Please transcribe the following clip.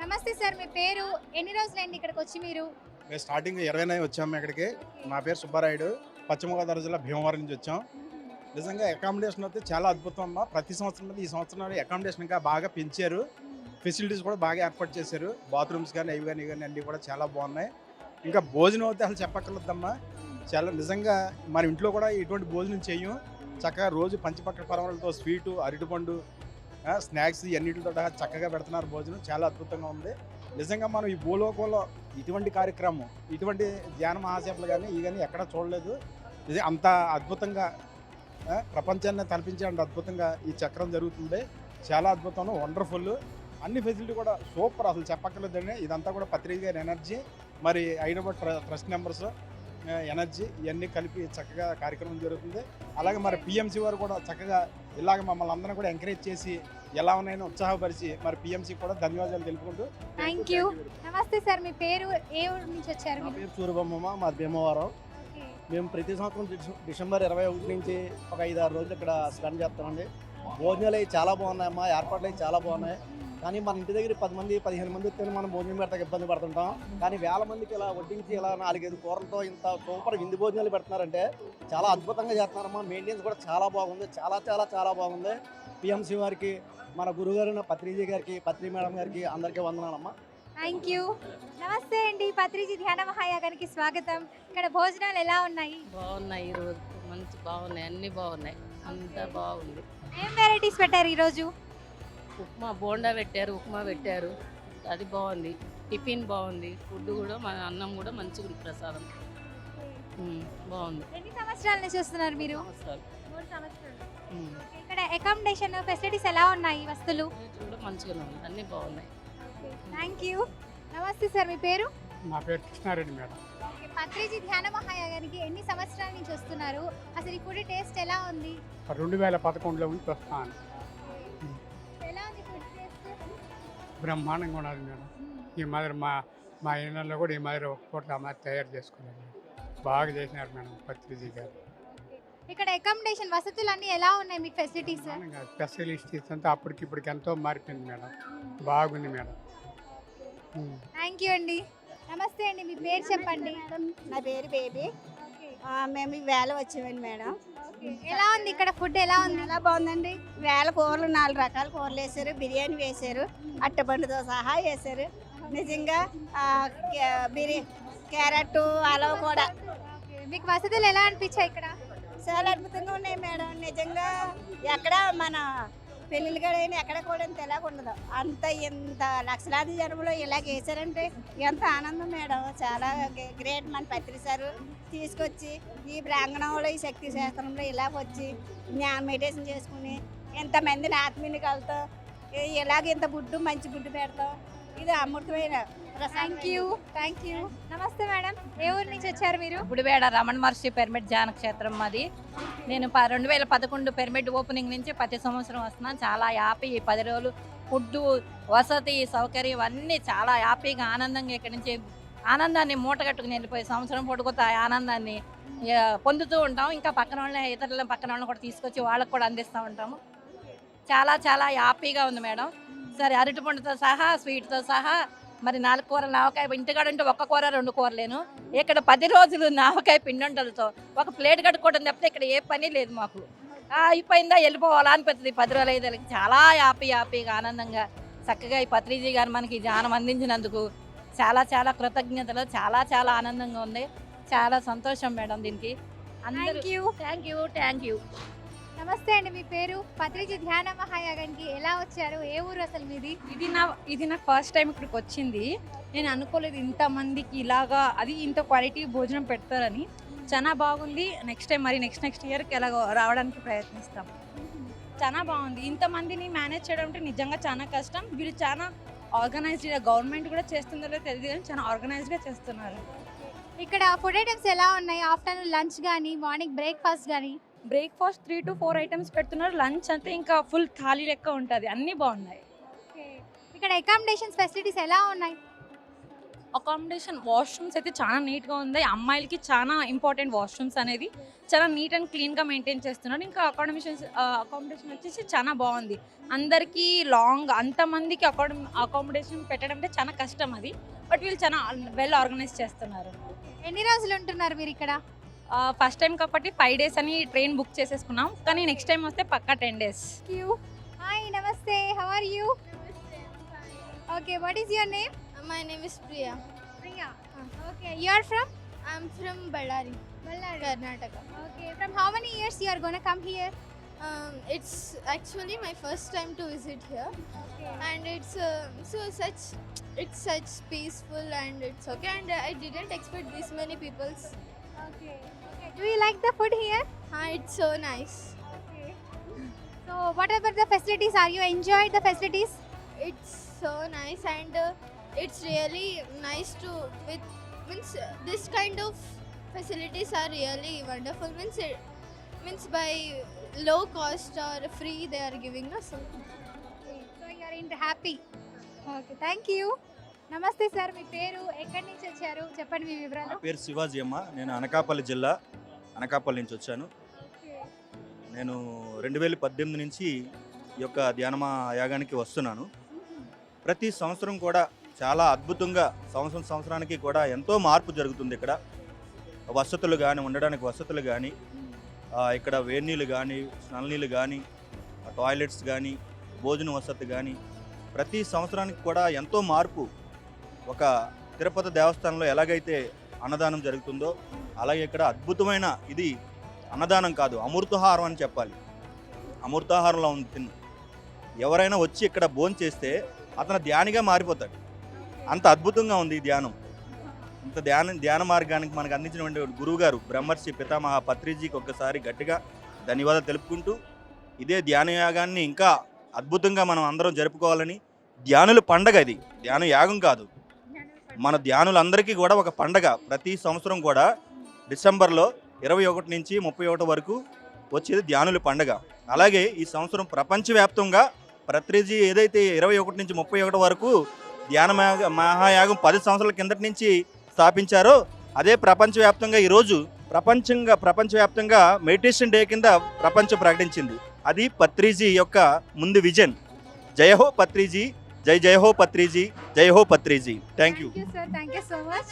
నమస్తే సార్. మీ పేరు? ఎన్ని రోజులైంది ఇక్కడికొచ్చి మీరు? మేము స్టార్టింగ్ 29 వచ్చాము ఇక్కడికి. నా పేరు సుబ్బారాయుడు. పశ్చిమ గోదావరి జిల్లా భీమవరం నుంచి వచ్చాం. నిజంగా అకామిడేషన్ అయితే చాలా అద్భుతం అమ్మా. ప్రతి సంవత్సరం మీద ఈ సంవత్సరం అకామిడేషన్ ఇంకా బాగా పెంచారు. ఫెసిలిటీస్ కూడా బాగా ఏర్పాటు చేశారు. బాత్రూమ్స్ కానీ అవి కానీ అన్నీ కూడా చాలా బాగున్నాయి. ఇంకా భోజనం అయితే అసలు చెప్పక్కర్లేదమ్మా. చాలా నిజంగా మన ఇంట్లో కూడా ఇటువంటి భోజనం చెయ్యం. చక్కగా రోజు పంచపక్ష పరమలతో స్వీటు, అరటిపండు, స్నాక్స్ ఇవన్నిటితో చక్కగా పెడుతున్నారు. భోజనం చాలా అద్భుతంగా ఉంది. నిజంగా మనం ఈ భూలోకంలో ఇటువంటి కార్యక్రమం, ఇటువంటి ధ్యాన మహాసేపలు కానీ ఇవి కానీ ఎక్కడా చూడలేదు. ఇది అంత అద్భుతంగా ప్రపంచాన్ని తలపించేంత అద్భుతంగా ఈ చక్రం జరుగుతుంది. చాలా అద్భుతం, వండర్ఫుల్. అన్ని ఫెసిలిటీ కూడా సూపర్, అసలు చెప్పక్కర్లేదండి. ఇదంతా కూడా పత్రిక గారి ఎనర్జీ, మరి హైదరాబాద్ ట్రస్ట్ మెంబర్స్ ఎనర్జీ ఇవన్నీ కలిపి చక్కగా కార్యక్రమం జరుగుతుంది. అలాగే మరి పిఎంసి వారు కూడా చక్కగా ఇలాగ మమ్మల్ని అందరం కూడా ఎంకరేజ్ చేసి ఎలా ఉన్నాయని ఉత్సాహపరిచి మరి పిఎంసి కూడా ధన్యవాదాలు తెలుపుకుంటూ. Thank you. నమస్తే సార్. మీ పేరు? ఏ ఊరు నుంచి వచ్చారు? నా పేరు సూర్యబొమ్మ, మాది భీమవరం. మేము ప్రతి సంవత్సరం డిసెంబర్ 21 నుంచి ఒక 5-6 రోజులు ఇక్కడ స్పెండ్ చేస్తామండి. భోజనాలు అవి చాలా బాగున్నాయమ్మా, ఏర్పాట్లు అవి చాలా బాగున్నాయి. కానీ మన ఇంటి దగ్గర 10 మంది 15 మంది వస్తే మనం భోజనం పెడతాక ఇబ్బంది పడుతుంటాం. కానీ వేల మందికి ఇలా వడ్డించి ఇలా 4-5 కూరలతో ఇంత సూపర్ విందు భోజనాలు పెడుతున్నారంటే చాలా అద్భుతంగా చేస్తున్నారమ్మా. మెయింటెనెన్స్ కూడా చాలా బాగుంది, చాలా చాలా చాలా బాగుంది. పిఎంసి వారికి, మన గురుగారు పత్రిజీ గారికి, పత్రి మేడం గారికి అందరికీ వందనాలమ్మా. Thank you. నమస్తే అండి. పత్రిజీ ధ్యాన మహాయాగానికి స్వాగతం. ఇక్కడ భోజనాలు ఎలా ఉన్నాయి? బాగున్నాయి. ఈరోజు మంచి బాగున్నాయి, అన్నీ బాగున్నాయి, అంతా బాగుంది. ఏం వెరైటీస్ పెట్టారు ఈరోజు? ఉప్మా బోండా పెట్టారు, ఉప్మా పెట్టారు, అది బాగుంది. టిఫిన్ బాగుంది, ఫుడ్ కూడా మన అన్నం కూడా మంచిగా ఉంది, ప్రసాదం బాగుంది. ఎన్ని సంవత్సరాల నుంచి వస్తున్నారు మీరు? అవసరాలు 3 సంవత్సరాలు. ఇక్కడ అకామిడేషన్ ఫెసిలిటీస్ ఎలా ఉన్నాయి? వస్తువులు కూడా మంచిగానే ఉంది, అన్నీ బాగున్నాయి. Thank you. నమస్తే సార్. మీ పేరు? నా పేరు కృష్ణారెడ్డి మేడం. పత్రిజీ ధ్యాన మహాయాగానికి ఎన్ని సంవత్సరాల నుంచి వస్తున్నారు? అసలు ఈ ఫుడ్ టేస్ట్ ఎలా ఉంది? 2011లో నుంచి వస్తాను. ఎలా ఉంది ఫుడ్ టేస్ట్? బ్రహ్మాండంగా ఉన్నది మేడం. ఈ మాదిరి మా ఇళ్ళల్లో కూడా ఈ మాదిరి ఒక పూట ఆ మాదిరి తయారు చేసుకున్నాను. బాగా చేసినారు మేడం పత్రిజీ గారు. ఇక్కడ అకామిడేషన్ వసతులు అన్నీ ఎలా ఉన్నాయి మీకు? ఫెసిలిటీస్ స్పెషలిస్ట్ అంతా అప్పటికిప్పటికి ఎంతో మారిపోయింది మేడం. బాగుంది మేడం. థ్యాంక్ యూ అండి. నమస్తే అండి. మీ పేరు చెప్పండి. నా పేరు బేబీ. మేము ఈ వేళ వచ్చామండి మేడం. ఎలా ఉంది ఇక్కడ ఫుడ్? ఎలా ఉంది? చాలా బాగుందండి. వేళ కూరలు 4 రకాల కూరలు వేసారు, బిర్యానీ వేసారు, అట్టపండుతో సహా వేసారు. నిజంగా క్యారెట్ హలవ కూడా. మీకు వసతులు ఎలా అనిపించాయి ఇక్కడ? చాలా అద్భుతంగా ఉన్నాయి మేడం. నిజంగా ఎక్కడ మన పెళ్ళిళ్ళు గడైనా ఎక్కడ కూడా ఇంత ఎలాగ ఉండదు. అంత ఇంత లక్షలాది జనంలో ఇలాగ వేసారంటే ఎంత ఆనందం మేడం. చాలా గ్రేట్. మన పత్రిసారు తీసుకొచ్చి ఈ ప్రాంగణంలో ఈ శక్తి శాస్త్రంలో ఇలాగ వచ్చి మెడిటేషన్ చేసుకుని ఎంతమందిని ఆత్మీయునికలతో ఇలాగ ఇంత గుడ్డు మంచి గుడ్డు పెడతాం. ఇది అమృతమైన. Thank you. Thank you. నమస్తే మేడం. ఏ ఊరు నుంచి వచ్చారు మీరు? గుడివేడ రమణ మహర్షి పిరమిడ్ ధ్యాన క్షేత్రం మాది. నేను 2011 పిరమిడ్ ఓపెనింగ్ నుంచి ప్రతి సంవత్సరం వస్తున్నాను. చాలా హ్యాపీ. ఈ 10 రోజులు ఫుడ్డు, వసతి సౌకర్యం అన్నీ చాలా హ్యాపీగా ఆనందంగా ఇక్కడి నుంచి ఆనందాన్ని మూటగట్టుకుని వెళ్ళిపోయి సంవత్సరం పొడుగుతా ఆనందాన్ని పొందుతూ ఉంటాం. ఇంకా పక్కన వాళ్ళని, ఇతరుల పక్కన వాళ్ళని కూడా తీసుకొచ్చి వాళ్ళకు కూడా అందిస్తూ ఉంటాము. చాలా చాలా హ్యాపీగా ఉంది మేడం. సరే, అరటిపండుతో సహా, స్వీట్తో సహా, మరి 4 కూరలు, నావకాయ. ఇంటికాడ ఉంటే 1 కూర 2 కూరలేను. ఇక్కడ 10 రోజులు నావకాయ పిండుంటలతో ఒక ప్లేట్ కట్టుకోవడం తప్పితే ఇక్కడ ఏ పని లేదు మాకు. అయిపోయిందా వెళ్ళిపోవాలా అనిపిస్తుంది 10 రోజులు 5 రోజులకి. చాలా హ్యాపీగా ఆనందంగా చక్కగా ఈ పత్రిజీ గారు మనకి ధ్యానం అందించినందుకు చాలా చాలా కృతజ్ఞతలు. చాలా చాలా ఆనందంగా ఉంది. చాలా సంతోషం మేడం దీనికి. Thank you. నమస్తే అండి. మీ పేరు? పత్రిజీ ధ్యాన మహాయాగానికి ఎలా వచ్చారు? ఏ ఊరు అసలు మీది? ఇది నాకు ఫస్ట్ టైం ఇక్కడికి వచ్చింది. నేను అనుకోలేదు ఇంతమందికి ఇలాగా అది ఇంత క్వాలిటీ భోజనం పెడతారని. చాలా బాగుంది. నెక్స్ట్ టైం మరి నెక్స్ట్ ఇయర్కి ఎలా రావడానికి ప్రయత్నిస్తాం. చాలా బాగుంది. ఇంతమందిని మేనేజ్ చేయడం అంటే నిజంగా చాలా కష్టం. వీళ్ళు చాలా ఆర్గనైజ్డ్గా, గవర్నమెంట్ కూడా చేస్తుందో తెలియదు కానీ చాలా ఆర్గనైజ్డ్గా చేస్తున్నారు. ఇక్కడ ఫుడ్ ఐటమ్స్ ఎలా ఉన్నాయి? ఆఫ్టర్నూన్ లంచ్ కానీ, మార్నింగ్ బ్రేక్ఫాస్ట్ కానీ? బ్రేక్ఫాస్ట్ 3 to 4 ఐటమ్స్ పెడుతున్నారు. లంచ్ అంతా ఇంకా ఫుల్ థాలీ లెక్క ఉంటుంది. అన్నీ బాగున్నాయి. ఇక్కడ అకామిడేషన్స్ ఫెసిలిటీస్ ఎలా ఉన్నాయి? అకామిడేషన్ వాష్రూమ్స్ అయితే చాలా నీట్గా ఉంది. అమ్మాయిలకి చాలా ఇంపార్టెంట్ వాష్రూమ్స్ అనేది చాలా నీట్ అండ్ క్లీన్గా మెయింటైన్ చేస్తున్నారు. ఇంకా అకామిడేషన్ వచ్చేసి చాలా బాగుంది. అందరికీ లాంగ్ అంతమందికి అకామిడేషన్ పెట్టడం అంటే చాలా కష్టం అది. బట్ వీళ్ళు చాలా వెల్ ఆర్గనైజ్ చేస్తున్నారు. ఎన్ని రోజులు ఉంటున్నారు మీరు ఇక్కడ? ఫస్ట్ టైం కాబట్టి 5 days అని ట్రైన్ బుక్ చేసేసుకున్నాం. కానీ నెక్స్ట్ టైం వస్తే పక్కా 10 days. హాయ్, నమస్తే. How are you? Okay, what is your name? My name is Priya. Priya. Okay, you are from? I'm from Ballari, Karnataka. Okay, from how many years you are gonna come here? It's actually my first time to visit here, Okay. and it's such peaceful and it's okay. And I didn't expect this many people's. Okay. Do you like the food here? It's so nice. Okay. So, what about the facilities? Are you enjoyed the facilities? It's so nice, and it's really nice to this kind of facilities are really wonderful. Means by low cost or free they are giving us. Okay. So, you are happy. Okay, thank you. నమస్తే sir, మీ పేరు, ఎక్కడి నుంచి వచ్చారు, చెప్పండి మీ వివరాలు. నా పేరు శివాజీ అమ్మ. నేను అనకాపల్లి జిల్లా అనకాపల్లి నుంచి వచ్చాను. నేను 2018 నుంచి ఈ యొక్క ధ్యానమా యాగానికి వస్తున్నాను. ప్రతి సంవత్సరం కూడా చాలా అద్భుతంగా సంవత్సరానికి కూడా ఎంతో మార్పు జరుగుతుంది. ఇక్కడ వసతులు కానీ, ఉండడానికి వసతులు కానీ, ఇక్కడ వేడి నీళ్ళు కానీ, స్నాన నీళ్ళు కానీ, టాయిలెట్స్ కానీ, భోజన వసతి కానీ ప్రతి సంవత్సరానికి కూడా ఎంతో మార్పు. ఒక తిరుపతి దేవస్థానంలో ఎలాగైతే అన్నదానం జరుగుతుందో అలాగే ఇక్కడ అద్భుతమైన, ఇది అన్నదానం కాదు, అమృతహారం అని చెప్పాలి. అమృతహారంలో ఉంది తిన్ను. ఎవరైనా వచ్చి ఇక్కడ భోజనం చేస్తే అతను ధ్యానిగా మారిపోతాడు. అంత అద్భుతంగా ఉంది ఈ ధ్యానం. ఇంత ధ్యాన మార్గానికి మనకు అందించినటువంటి గురువుగారు బ్రహ్మర్షి పితామహ పత్రిజీకి ఒక్కసారి గట్టిగా ధన్యవాదాలు తెలుపుకుంటూ, ఇదే ధ్యాన యాగాన్ని ఇంకా అద్భుతంగా మనం అందరం జరుపుకోవాలని. ధ్యానుల పండగ ఇది, ధ్యాన యాగం కాదు. మన ధ్యానులందరికీ కూడా ఒక పండగ. ప్రతి సంవత్సరం కూడా డిసెంబర్లో 21 నుంచి 31 వరకు వచ్చేది ధ్యానుల పండగ. అలాగే ఈ సంవత్సరం ప్రపంచవ్యాప్తంగా పత్రిజీ ఏదైతే 21 నుంచి 31 వరకు ధ్యాన మహాయాగం 10 సంవత్సరాల కిందటి నుంచి స్థాపించారో అదే ప్రపంచవ్యాప్తంగా ఈరోజు ప్రపంచవ్యాప్తంగా మెడిటేషన్ డే కింద ప్రపంచం ప్రకటించింది. అది పత్రిజీ యొక్క ముందు విజన్. జయ హో పత్రిజీ, జై జయ హో పత్రిజీ, జయ హో Patriji. Thank you. Thank you, sir. Thank you so much.